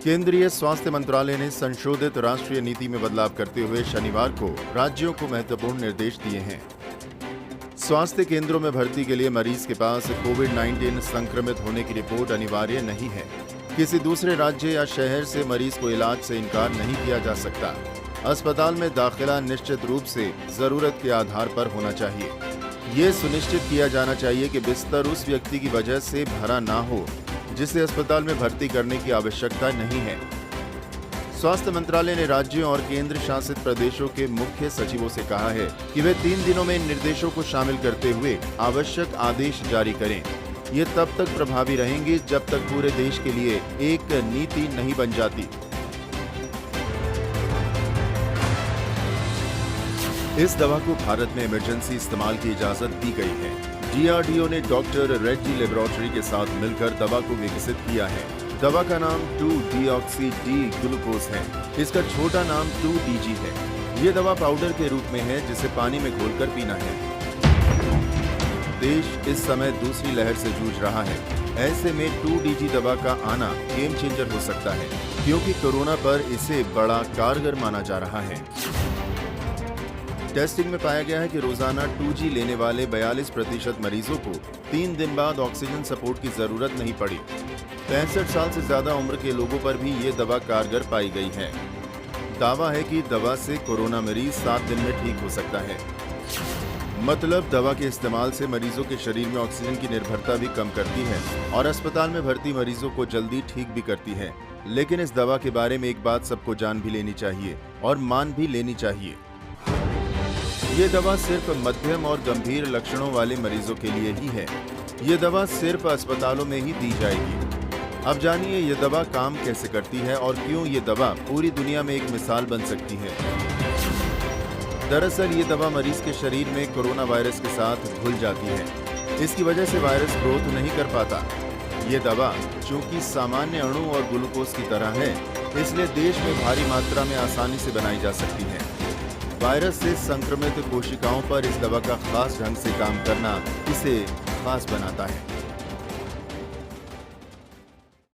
केंद्रीय स्वास्थ्य मंत्रालय ने संशोधित राष्ट्रीय नीति में बदलाव करते हुए शनिवार को राज्यों को महत्वपूर्ण निर्देश दिए हैं। स्वास्थ्य केंद्रों में भर्ती के लिए मरीज के पास कोविड-19 संक्रमित होने की रिपोर्ट अनिवार्य नहीं है। किसी दूसरे राज्य या शहर से मरीज को इलाज से इनकार नहीं किया जा सकता। अस्पताल में दाखिला निश्चित रूप से जरूरत के आधार पर होना चाहिए। ये सुनिश्चित किया जाना चाहिए कि बिस्तर उस व्यक्ति की वजह से भरा ना हो जिसे अस्पताल में भर्ती करने की आवश्यकता नहीं है। स्वास्थ्य मंत्रालय ने राज्यों और केंद्र शासित प्रदेशों के मुख्य सचिवों से कहा है कि वे 3 दिनों में इन निर्देशों को शामिल करते हुए आवश्यक आदेश जारी करें। ये तब तक प्रभावी रहेंगे जब तक पूरे देश के लिए एक नीति नहीं बन जाती। इस दवा को भारत में इमरजेंसी इस्तेमाल की इजाजत दी गई है। DRDO ने डॉक्टर रेड्डी लेबोरेटरी के साथ मिलकर दवा को विकसित किया है। दवा का नाम 2-deoxy-D-ग्लूकोज है। इसका छोटा नाम 2DG है। ये दवा पाउडर के रूप में है जिसे पानी में घोलकर पीना है। देश इस समय दूसरी लहर से जूझ रहा है। ऐसे में 2DG दवा का आना गेम चेंजर हो सकता है, क्योंकि कोरोना पर इसे बड़ा कारगर माना जा रहा है। टेस्टिंग में पाया गया है कि रोजाना 2G लेने वाले 42% मरीजों को 3 दिन बाद ऑक्सीजन सपोर्ट की जरूरत नहीं पड़ी। 65 साल से ज्यादा उम्र के लोगों पर भी ये दवा कारगर पाई गई है। दावा है कि दवा से कोरोना मरीज 7 दिन में ठीक हो सकता है। मतलब दवा के इस्तेमाल से मरीजों के शरीर में ऑक्सीजन की निर्भरता भी कम करती है और अस्पताल में भर्ती मरीजों को जल्दी ठीक भी करती है। लेकिन इस दवा के बारे में एक बात सबको जान भी लेनी चाहिए और मान भी लेनी चाहिए। ये दवा सिर्फ मध्यम और गंभीर लक्षणों वाले मरीजों के लिए ही है। ये दवा सिर्फ अस्पतालों में ही दी जाएगी। अब जानिए ये दवा काम कैसे करती है और क्यों ये दवा पूरी दुनिया में एक मिसाल बन सकती है। दरअसल ये दवा मरीज के शरीर में कोरोना वायरस के साथ घुल जाती है। इसकी वजह से वायरस ग्रोथ नहीं कर पाता। ये दवा चूंकि सामान्य अणु और ग्लूकोज की तरह है, इसलिए देश में भारी मात्रा में आसानी से बनाई जा सकती है। वायरस से संक्रमित कोशिकाओं पर इस दवा का खास ढंग से काम करना इसे खास बनाता है।